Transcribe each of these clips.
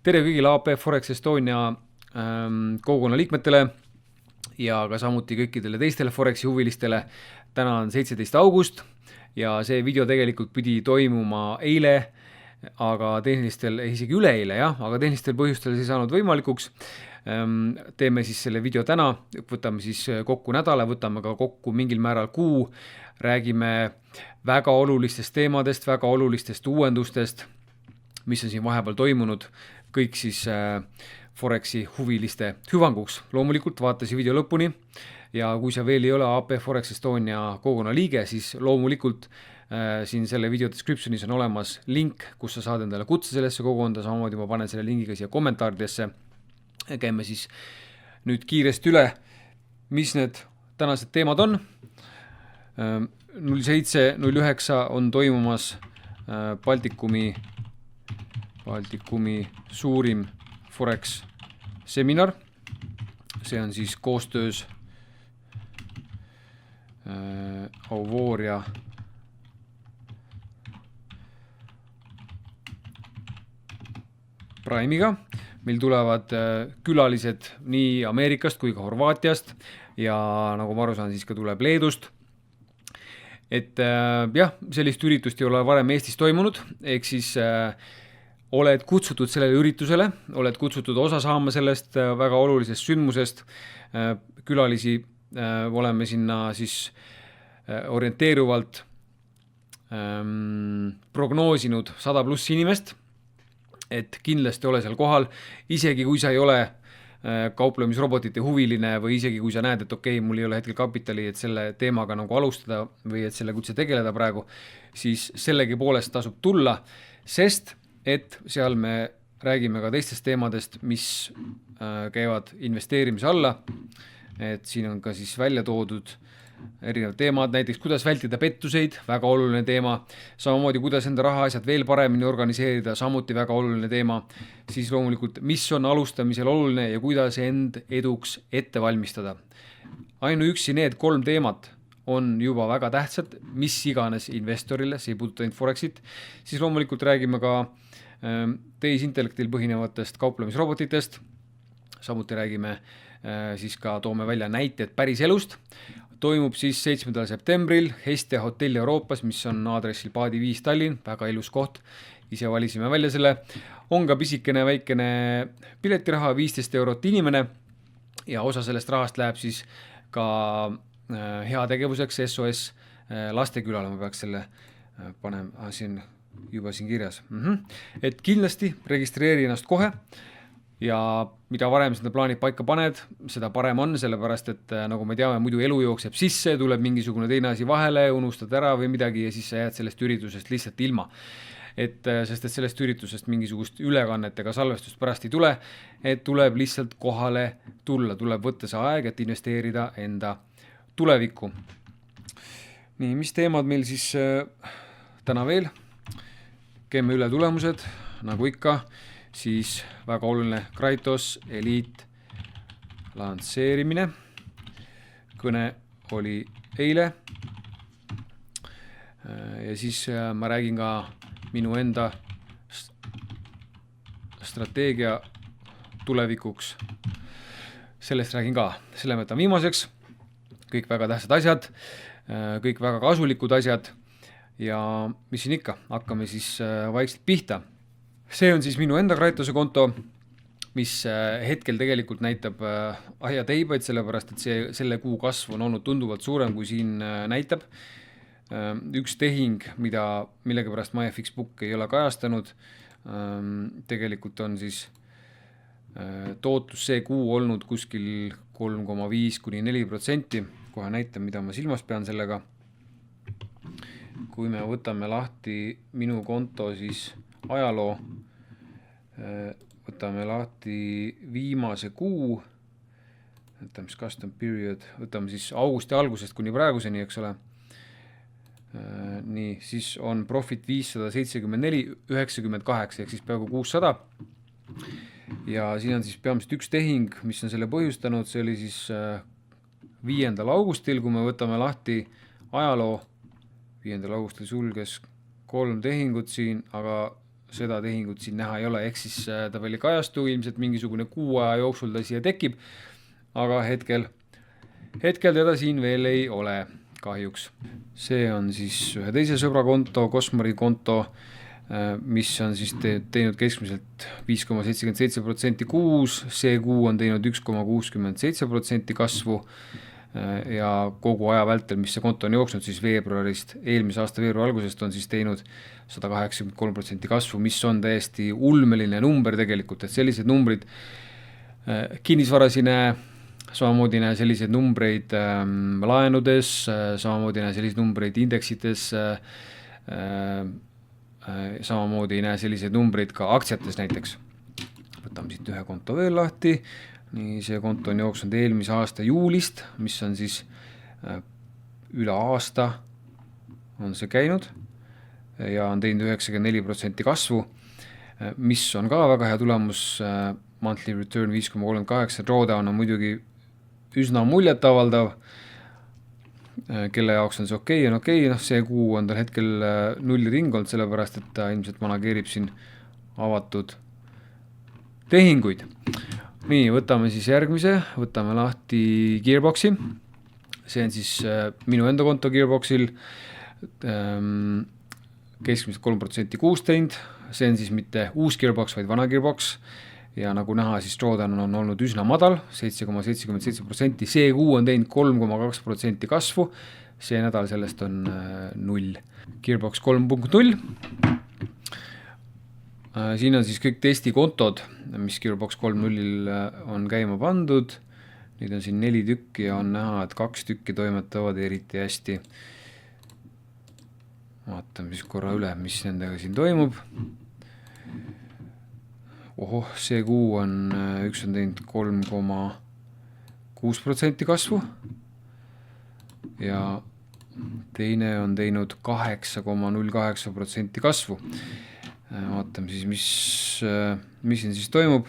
tere kõigile AP Forex Estonia kogukonna liikmetele ja ka samuti kõikidele teistele Forexi huvilistele. Täna on 17. august ja see video tegelikult pidi toimuma eile, aga tehnilistel, isegi üleeile aga tehnilistel põhjustel see ei saanud võimalikuks. Teeme siis selle video täna, võtame siis kokku nädala, võtame ka kokku mingil määral kuu, räägime väga olulistest teemadest, väga olulistest uuendustest, mis on siin vahepeal toimunud, kõik siis Forexi huviliste hüvanguks. Loomulikult vaata see video lõpuni ja kui sa veel ei ole AP Forex Estonia kogukonna liige, siis loomulikult siin selle video descriptionis on olemas link, kus sa saad endale kutse sellesse kogukonda, samamoodi ma panen selle lingiga siia kommentaaridesse. Käime siis nüüd kiiresti üle, mis need tänased teemad on. 07.09 on toimumas Baltikumi suurim Forex seminar. See on siis koostöös Auvoria Prime'iga. Meil tulevad külalised nii Ameerikast kui ka Horvaatiast ja nagu ma aru saan, siis ka tuleb Leedust. Et sellist üritust ei ole varem Eestis toimunud, ehk siis oled kutsutud sellele üritusele, oled kutsutud osa saama sellest väga olulisest sündmusest. Külalisi oleme sinna siis orienteeruvalt prognoosinud 100+ inimest, et kindlasti ole seal kohal, isegi kui sa ei ole kauplemisrobotite huviline või isegi kui sa näed, et okei, mul ei ole hetkel kapitali, et selle teemaga nagu alustada või et selle üldse tegeleda praegu, siis sellegi poolest tasub tulla, sest et seal me räägime ka teistest teemadest, mis käivad investeerimise alla. Et siin on ka siis välja toodud erinevad teemad, näiteks kuidas vältida pettuseid, väga oluline teema, samamoodi kuidas enda rahaasjad veel paremini organiseerida, samuti väga oluline teema, siis loomulikult, mis on alustamisel oluline ja kuidas end eduks ette valmistada. Ainuüksi need 3 teemat on juba väga tähtsad, mis iganes investorile, see ei puuduta ainult Forexit, siis loomulikult räägime ka tehisintellektil põhinevatest kauplemisrobotitest, samuti räägime siis ka toome välja näited päris elust. Toimub siis 7. septembril Hestia hotell Euroopas, mis on aadressil Paadi 5 Tallinn, väga ilus koht, ise valisime välja selle. On ka pisikene väikene piletiraha, 15 eurot inimene ja osa sellest rahast läheb siis ka heategevuseks SOS lastekülale, ma peaks selle panema siin kirjas. Et kindlasti registreeri ennast kohe ja mida varem seda plaanid paika paned, seda parem on, sellepärast et nagu me teame, muidu elu jookseb sisse, tuleb mingisugune teine asi vahele, unustad ära või midagi ja siis sa jääd sellest üritusest lihtsalt ilma. Sest et sellest üritusest mingisugust ülekannet ega salvestust pärast ei tule, et tuleb lihtsalt kohale tulla, tuleb võtta see aeg, et investeerida enda tulevikku. Nii, mis teemad meil siis täna veel? Käime üle tulemused, nagu ikka, siis väga oluline Kraitos Elite lansseerimine. Kõne oli eile ja siis ma räägin ka minu enda strateegia tulevikuks. Sellest räägin ka, selle võtan viimaseks. Kõik väga tähtsad asjad, kõik väga kasulikud asjad ja mis siin ikka, hakkame siis vaikselt pihta. See on siis minu enda Kraitose konto, mis hetkel tegelikult näitab aiateibaid, sellepärast et selle kuu kasv on olnud tunduvalt suurem, kui siin näitab. Üks tehing, millega pärast MyFixBook ei ole kajastanud, tegelikult on siis tootlus see kuu olnud kuskil 3,5–4%. Kohe näitan, mida ma silmas pean sellega. Kui me võtame lahti minu konto, siis ajaloo, võtame lahti viimase kuu, võtame siis custom period, võtame siis augusti algusest kuni praeguseni, eks ole. Nii, siis on profit 574,98 ehk siis peaaegu 600 ja siin on siis peamiselt üks tehing, mis on selle põhjustanud, see oli siis 5. augustil, kui me võtame lahti ajaloo, 5. augustil sulges 3 tehingut siin, aga seda tehingut siin näha ei ole, ehk siis ta veel ei kajastu, ilmselt mingisugune kuu aja jooksul ta siia tekib, aga hetkel teda siin veel ei ole kahjuks. See on siis ühe teise sõbra konto, Cosmari konto, mis on siis teinud keskmiselt 5,77% kuus, see kuu on teinud 1,67% kasvu ja kogu aja vältel, mis see konto on jooksnud, siis veebruarist, eelmise aasta veebruari algusest on siis teinud 183% kasvu, mis on täiesti ulmeline number tegelikult, et sellised numbrid kinnisvaras ei näe, samamoodi näe selliseid numbreid laenudes, samamoodi näe selliseid numbreid indeksites, samamoodi ei näe selliseid numbreid ka aktsiates näiteks. Võtame siit ühe konto veel lahti, nii see konto on jooksnud eelmise aasta juulist, mis on siis üle aasta on see käinud ja on teinud 94% kasvu, mis on ka väga hea tulemus, monthly return 5,38, drawdown on muidugi üsna muljetavaldav, kelle jaoks on see okei, see kuu on tal hetkel nulli ring olnud, sellepärast et ta ilmselt manageerib siin avatud tehinguid. Nii, võtame siis järgmise, võtame lahti Gearboxi, see on siis minu enda konto Gearboxil, keskmiselt 3% kuus teinud, see on siis mitte uus Gearbox, vaid vana Gearbox, ja nagu näha, siis drawdown on olnud üsna madal, 7,77%, see kuu on teinud 3,2% kasvu, see nädal sellest on 0. Gearbox 3.0. Siin on siis kõik testikontod, mis Gearbox 3.0 on käima pandud, neid on siin 4 tükki ja on näha, et 2 tükki toimetavad eriti hästi. Vaatame siis korra üle, mis nendega siin toimub. See kuu on, üks on teinud 3,6% kasvu ja teine on teinud 8,08% kasvu. Vaatame siis, mis siin siis toimub.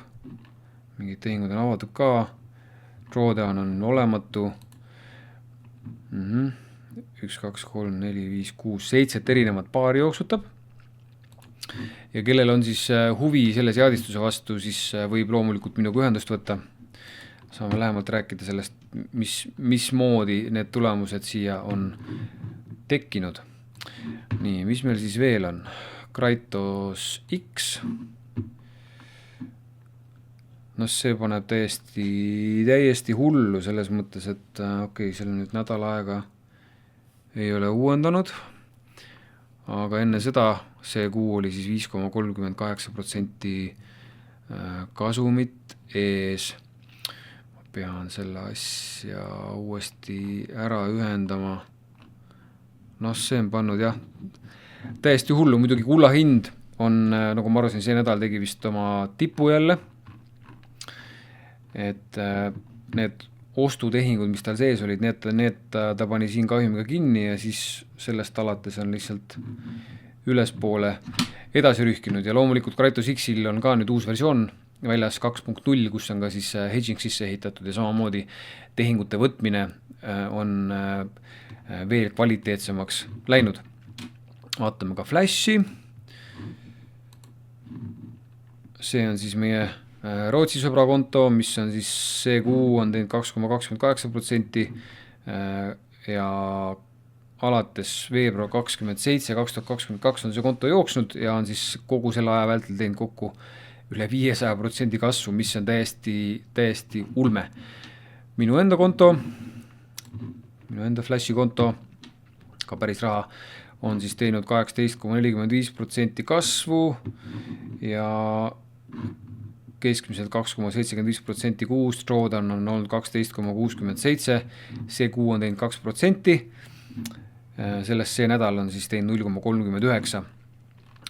Mingid tehingud on avatud ka. Drawdown on olematu. 1, 2, 3, 4, 5, 6, 7 erinevat paari jooksutab. Ja kellel on siis huvi selle seadistuse vastu, siis võib loomulikult minuga ühendust võtta. Saame lähemalt rääkida sellest, mismoodi need tulemused siia on tekkinud. Nii, mis meil siis veel on? Kratos X. See paneb täiesti hullu selles mõttes, et seal nüüd nädal aega ei ole uuendanud, aga enne seda see kuu oli siis 5,38% kasumit ees. Ma pean selle asja uuesti ära ühendama. See on pannud täiesti hullu, muidugi kulla hind on, nagu ma arvasin, see nädal tegi vist oma tipu jälle, et need ostutehingud, mis tal sees olid, need ta pani siin kahjumiga kinni ja siis sellest alates on lihtsalt ülespoole edasi rühkinud ja loomulikult Kratos X-il on ka nüüd uus versioon väljas 2.0, kus on ka siis hedging sisse ehitatud ja samamoodi tehingute võtmine on veel kvaliteetsemaks läinud. Vaatame ka Flashi. See on siis meie Rootsi sõbra konto, mis on siis see kuu on teinud 2,28% ja alates veebruar 27, 2022 on see konto jooksnud ja on siis kogu selle aja vältel teinud kokku üle 500% kasvu, mis on täiesti ulme. Minu enda konto, minu enda Flashi konto, ka päris raha, on siis teinud 18,45% kasvu ja keskmiselt 2,75% kuus, drawdown on olnud 12,67, see kuu on teinud 2%, sellest see nädal on siis teinud 0,39,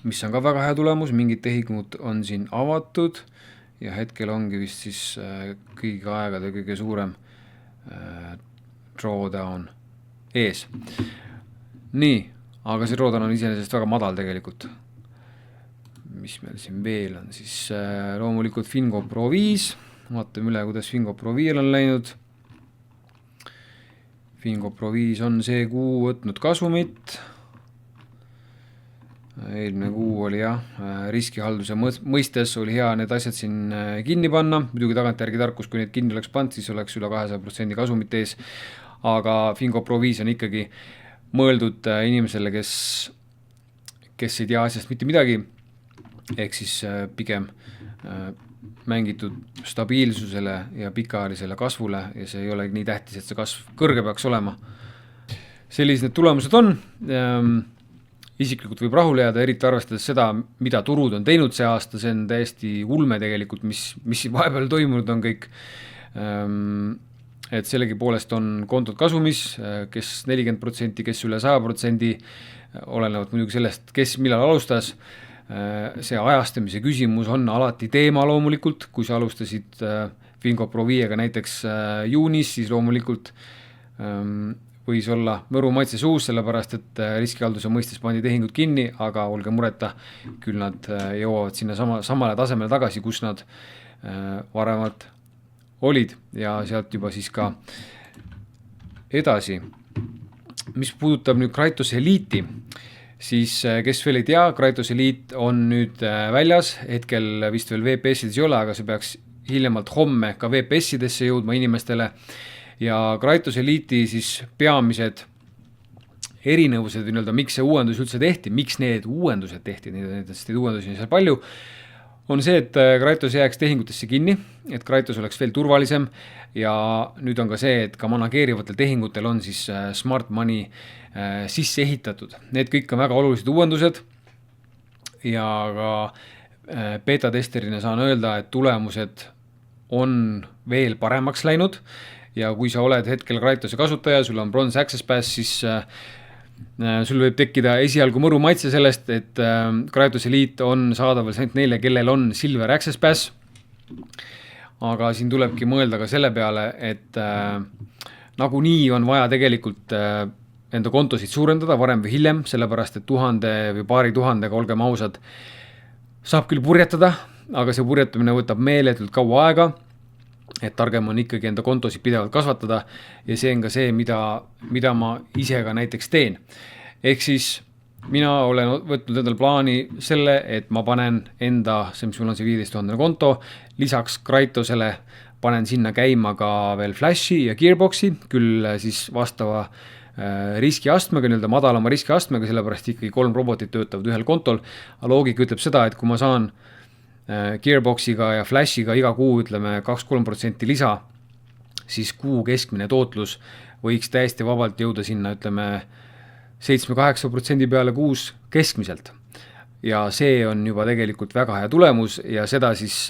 mis on ka väga hea tulemus, mingid tehingud on siin avatud ja hetkel ongi vist siis kõigi aegade kõige suurem drawdown ees. Nii, aga see drawdown on iseenesest väga madal tegelikult. Mis meil siin veel on, siis loomulikult Fingo Pro 5, vaatame üle, kuidas Fingo Pro 5 on läinud. Fingo Pro 5 on see kuu võtnud kasumit, eelmine kuu oli jah, riskihalduse mõistes oli hea need asjad siin kinni panna, muidugi tagantjärgi tarkus, kui need kinni oleks pannud, siis oleks üle 200% kasumit ees, aga Finco Pro5 on ikkagi mõeldud inimesele, kes ei tea asjast mitte midagi, ehk siis pigem mängitud stabiilsusele ja pikaajalisele kasvule ja see ei ole nii tähtis, et see kasv kõrge peaks olema. Sellised need tulemused on, isiklikult võib rahule jääda, eriti arvestades seda, mida turud on teinud see aasta, see on täiesti ulme tegelikult, mis vahepeal toimunud on kõik. Et sellegi poolest on kontod kasumis, kes 40%, kes üle 100%, olenevalt muidugi sellest, kes millal alustas. See ajastamise küsimus on alati teema loomulikult, kui sa alustasid Finco Pro5-ga näiteks juunis, siis loomulikult võis olla mõru maitse suus, sellepärast et riskihalduse mõistes pandi tehingud kinni, aga olge mureta, küll nad jõuavad sinna samale tasemele tagasi, kus nad varemalt olid ja sealt juba siis ka edasi. Mis puudutab nüüd Kratos Elite'i, siis kes veel ei tea, Kratos Elite on nüüd väljas, hetkel vist veel VPS-ides ei ole, aga see peaks hiljemalt homme ka VPS-idesse jõudma inimestele. Ja Kratos Elite'i siis peamised erinevused, miks see uuendus üldse tehti, miks need uuendused tehti, neid uuendusi on seal palju, on see, et Kratos jääks tehingutesse kinni, et Kratos oleks veel turvalisem ja nüüd on ka see, et ka manageerivatel tehingutel on siis smart money sisse ehitatud. Need kõik on väga olulised uuendused ja ka beta-testerina saan öelda, et tulemused on veel paremaks läinud ja kui sa oled hetkel Kratose kasutaja, sul on Bronze Access Pass, siis sul võib tekkida esialgu mõru maitse sellest, et Kratos Elite on saadaval ainult neile, kellel on Silver Access Pass, aga siin tulebki mõelda ka selle peale, et nagunii on vaja tegelikult enda kontosid suurendada varem või hiljem, sellepärast et 1000 või paari tuhandega, olgem ausad, saab küll purjetada, aga see purjetamine võtab meeletult kaua aega, et targem on ikkagi enda kontosid pidevalt kasvatada ja see on ka see, mida ma ise ka näiteks teen. Ehk siis mina olen võtnud endal plaani selle, et ma panen enda, mis mul on see 15 000 konto, lisaks Kratosele panen sinna käima ka veel Flashi ja Gearboxi, küll siis vastava riskiastmega, madalama riskiastmega, sellepärast ikkagi 3 robotit töötavad ühel kontol. Loogika ütleb seda, et kui ma saan Gearboxiga ja Flashiga iga kuu 2-3% lisa, siis kuu keskmine tootlus võiks täiesti vabalt jõuda sinna 7-8% peale kuus keskmiselt. Ja see on juba tegelikult väga hea tulemus ja seda siis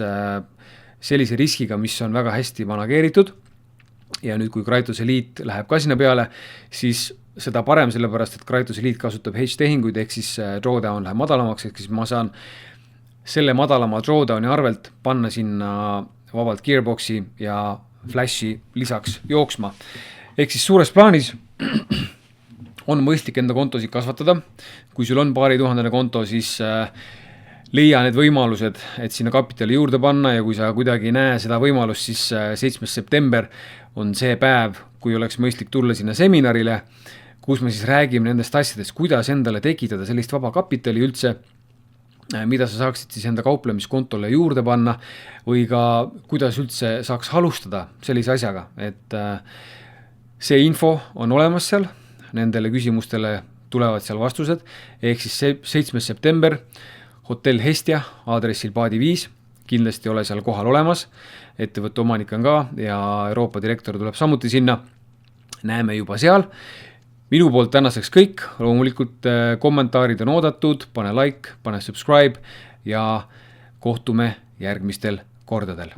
sellise riskiga, mis on väga hästi manageeritud. Ja nüüd, kui Kratos Elite läheb ka sinna peale, siis seda parem, sellepärast, et Kratos Elite kasutab hedge-tehinguid, ehk siis drawdown läheb madalamaks, ehk siis ma saan selle madalama drawdowni arvelt panna sinna vabalt Gearboxi ja Flashi lisaks jooksma. Ehk siis suures plaanis on mõistlik enda kontosid kasvatada. Kui sul on paari tuhandene konto, siis leia need võimalused, et sinna kapitali juurde panna ja kui sa kuidagi ei näe seda võimalust, siis 7. september on see päev, kui oleks mõistlik tulla sinna seminarile, kus me siis räägime nendest asjadest, kuidas endale tekitada sellist vaba kapitali üldse, mida sa saaksid siis enda kauplemiskontole juurde panna või ka kuidas üldse saaks alustada sellise asjaga, et see info on olemas seal, nendele küsimustele tulevad seal vastused, ehk siis 7. september, hotell Hestia aadressil Paadi 5, kindlasti ole seal kohal olemas, ettevõtte omanik on ka ja Euroopa direktor tuleb samuti sinna, näeme juba seal. Minu poolt tänaseks kõik, loomulikult kommentaarid on oodatud, pane like, pane subscribe ja kohtume järgmistel kordadel.